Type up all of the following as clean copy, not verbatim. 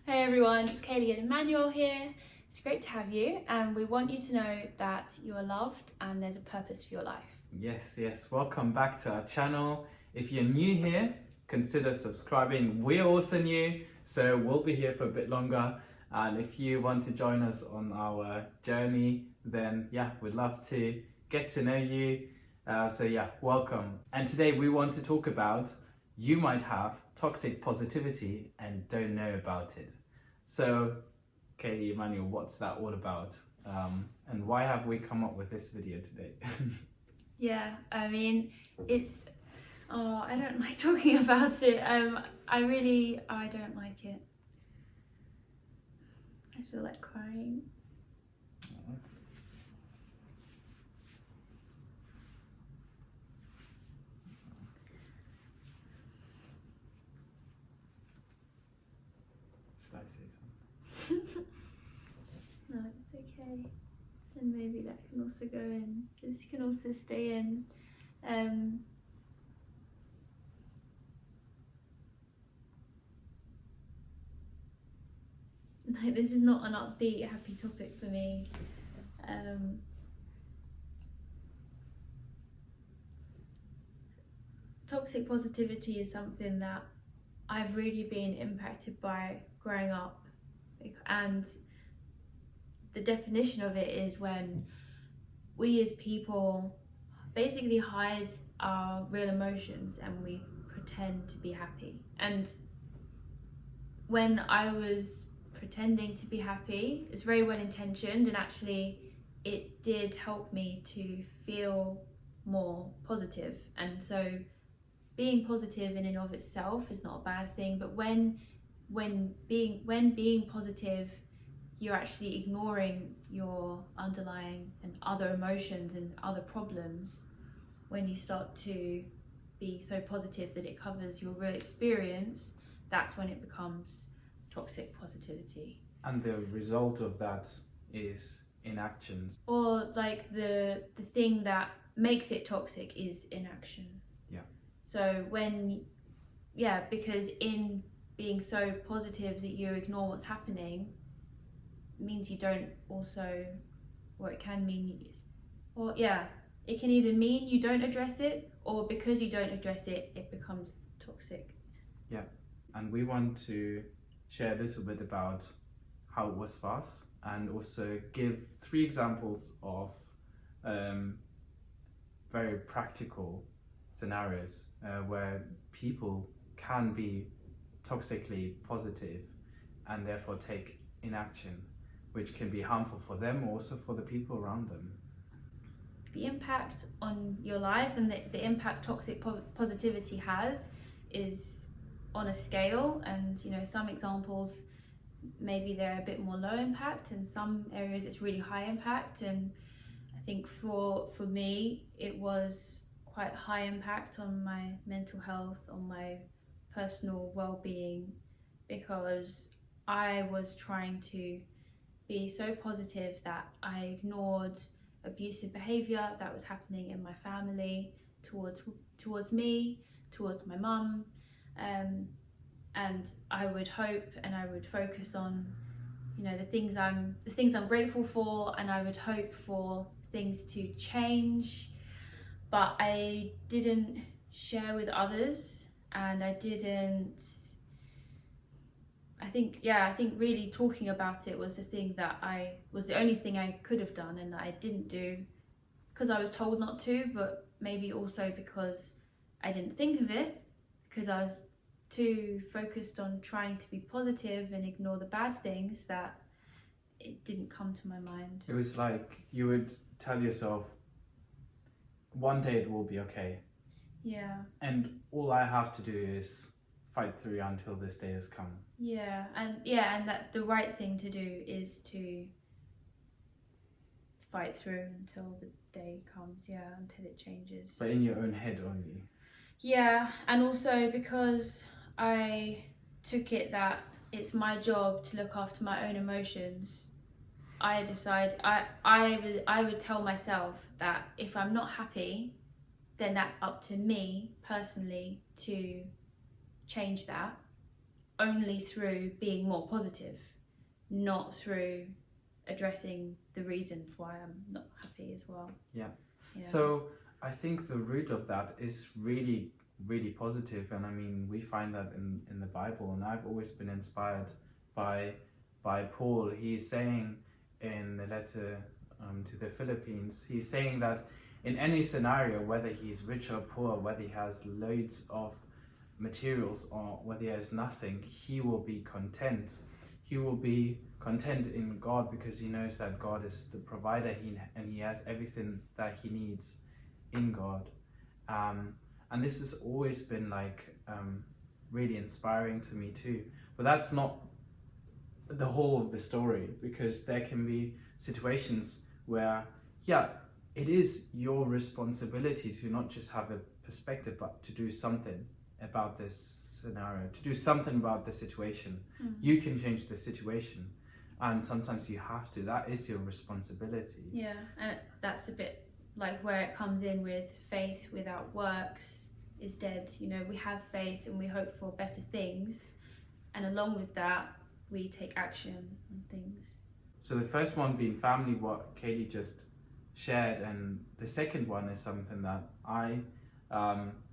Hey everyone, it's Kayleigh and Immanuel here. It's great to have you, and we want you to know that you are loved and there's a purpose for your life. Yes, welcome back to our channel. If you're new here, consider subscribing. We're also new, so we'll be here for a bit longer. And if you want to join us on our journey, then we'd love to get to know you. Welcome. And today we want to talk about you might have toxic positivity and don't know about it. So, Kayleigh, Immanuel, what's that all about? And why have we come up with this video today? Yeah, I mean, I don't like talking about it. I don't like it. I feel like crying. Should I say something? No, it's okay. And maybe that can also go in. This can also stay in. This is not an upbeat, happy topic for me. Toxic positivity is something that I've really been impacted by growing up, and the definition of it is when we as people basically hide our real emotions and we pretend to be happy. And when I was pretending to be happy, it's very well intentioned, and actually it did help me to feel more positive. And so being positive in and of itself is not a bad thing, but when being positive, you're actually ignoring your underlying and other emotions and other problems. When you start to be so positive that it covers your real experience, that's when it becomes toxic positivity. And the result of that is inaction. Or like the thing that makes it toxic is inaction. Yeah. So because in being so positive that you ignore what's happening means you don't also, or it can mean, it can either mean you don't address it, or because you don't address it, it becomes toxic. Yeah, and we want to share a little bit about how it was for us, and also give 3 examples of very practical scenarios where people can be toxically positive and therefore take inaction, which can be harmful for them, also for the people around them. The impact on your life and the impact toxic positivity has is on a scale, and some examples maybe they're a bit more low impact, and some areas it's really high impact. And I think for me it was quite high impact on my mental health, on my personal well-being, because I was trying to be so positive that I ignored abusive behaviour that was happening in my family towards me, towards my mum, and I would hope and I would focus on the things I'm grateful for, and I would hope for things to change, but I didn't share with others, and I think really talking about it was the only thing I could have done, and that I didn't do because I was told not to, but maybe also because I didn't think of it, because I was too focused on trying to be positive and ignore the bad things that it didn't come to my mind. It was like you would tell yourself, one day it will be okay. Yeah. And all I have to do is fight through until this day has come. Yeah, and that the right thing to do is to fight through until the day comes, until it changes. But in your own head only. Yeah, and also because I took it that it's my job to look after my own emotions, I decided I would tell myself that if I'm not happy, then that's up to me personally to change that. only through being more positive, not through addressing the reasons why I'm not happy as well. Yeah. So I think the root of that is really, really positive, and I mean we find that in the Bible, and I've always been inspired by Paul. He's saying in the letter to the Philippines, he's saying that in any scenario, whether he's rich or poor, whether he has loads of materials or whether he has nothing, he will be content. He will be content in God because he knows that God is the provider, and he has everything that he needs in God. And this has always been like really inspiring to me too. But that's not the whole of the story, because there can be situations where, it is your responsibility to not just have a perspective, but to do something about this scenario, to do something about the situation. You can change the situation, and sometimes you have to. That is your responsibility. Yeah, and that's a bit like where it comes in with faith without works is dead. You know, we have faith and we hope for better things, and along with that we take action on things. So the first one being family, what Kayleigh just shared, and the second one is something that I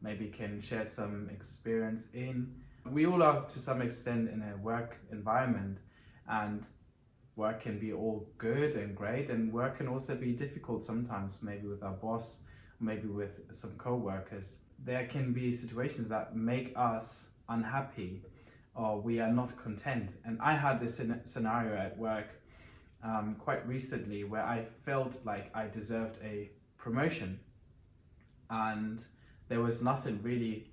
maybe can share some experience in. We all are to some extent in a work environment, and work can be all good and great, and work can also be difficult sometimes, maybe with our boss, maybe with some co-workers. There can be situations that make us unhappy, or we are not content. And I had this scenario at work quite recently where I felt like I deserved a promotion, and there was nothing really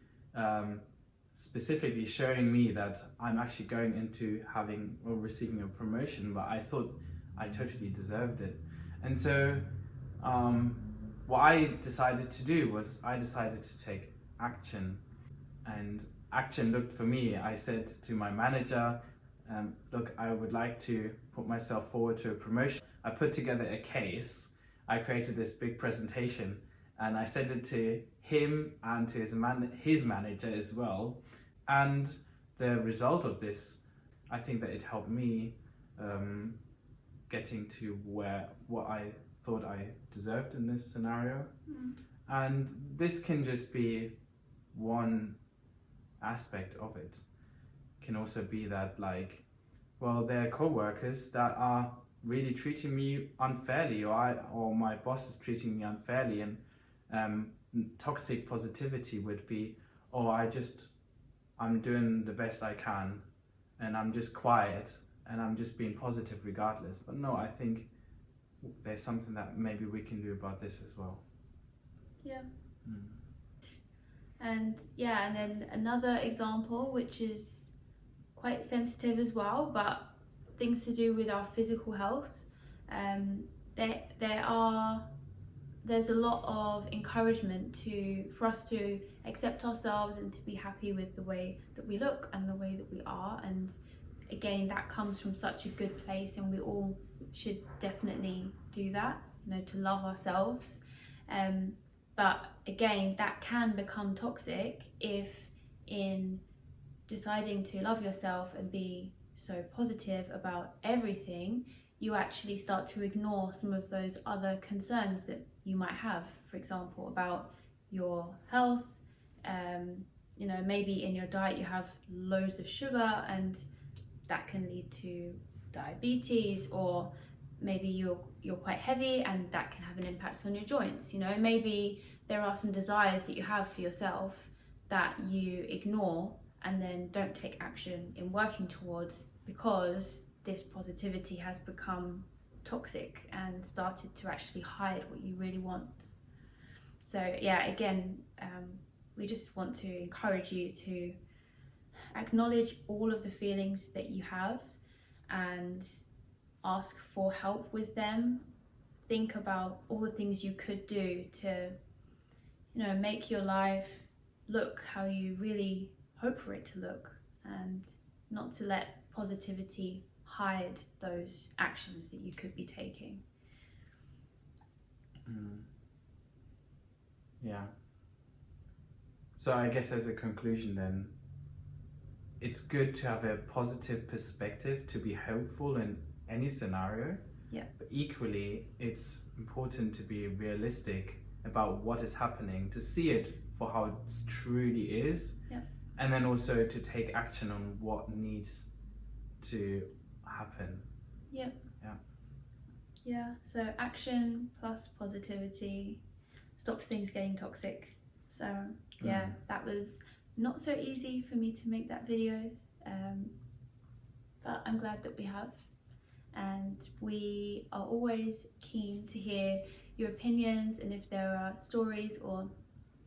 specifically showing me that I'm actually going into having or receiving a promotion, but I thought I totally deserved it. And so what I decided to do was I decided to take action, and action looked for me. I said to my manager, look, I would like to put myself forward to a promotion. I put together a case, I created this big presentation, and I sent it to him and to his manager as well. And the result of this, I think that it helped me getting to what I thought I deserved in this scenario. And this can just be one aspect of it. Can also be that, like, well, there are co-workers that are really treating me unfairly, or my boss is treating me unfairly, and toxic positivity would be, I'm doing the best I can, and I'm just quiet, and I'm just being positive regardless. But no, I think there's something that maybe we can do about this as well. Yeah. And then another example, which is quite sensitive as well, but things to do with our physical health. There's a lot of encouragement for us to accept ourselves and to be happy with the way that we look and the way that we are. And again, that comes from such a good place, and we all should definitely do that, you know, to love ourselves. But again, that can become toxic if, in deciding to love yourself and be so positive about everything, you actually start to ignore some of those other concerns that you might have, for example, about your health. You know, maybe in your diet you have loads of sugar, and that can lead to diabetes, or maybe you're quite heavy and that can have an impact on your joints. You know, maybe there are some desires that you have for yourself that you ignore and then don't take action in working towards, because this positivity has become toxic and started to actually hide what you really want. So yeah, again, we just want to encourage you to acknowledge all of the feelings that you have and ask for help with them. Think about all the things you could do to, you know, make your life look how you really hope for it to look, and not to let positivity hide those actions that you could be taking. Yeah. So I guess as a conclusion then, it's good to have a positive perspective, to be hopeful in any scenario. Yeah. But equally, it's important to be realistic about what is happening, to see it for how it truly is. Yeah. And then also to take action on what needs to happen. Yep. Yeah. Yeah. So action plus positivity stops things getting toxic. So yeah, that was not so easy for me to make that video, but I'm glad that we have, and we are always keen to hear your opinions and if there are stories or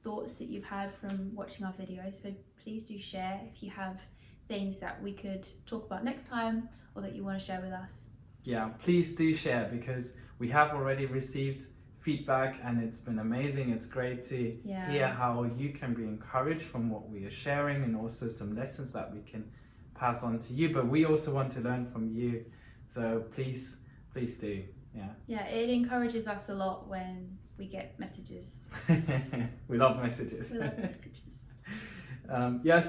thoughts that you've had from watching our video. So please do share if you have things that we could talk about next time or that you want to share with us. Yeah, please do share, because we have already received feedback and it's been amazing. It's great to hear how you can be encouraged from what we are sharing, and also some lessons that we can pass on to you, but we also want to learn from you. So please do. Yeah, it encourages us a lot when we get messages. We love messages. We love messages.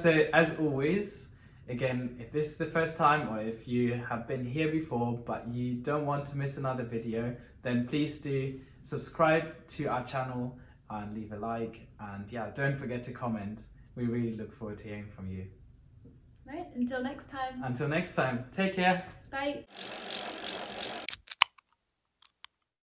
So as always, again, if this is the first time, or if you have been here before but you don't want to miss another video, then please do subscribe to our channel and leave a like, and don't forget to comment. We really look forward to hearing from you. Right, until next time. Until next time, take care. Bye.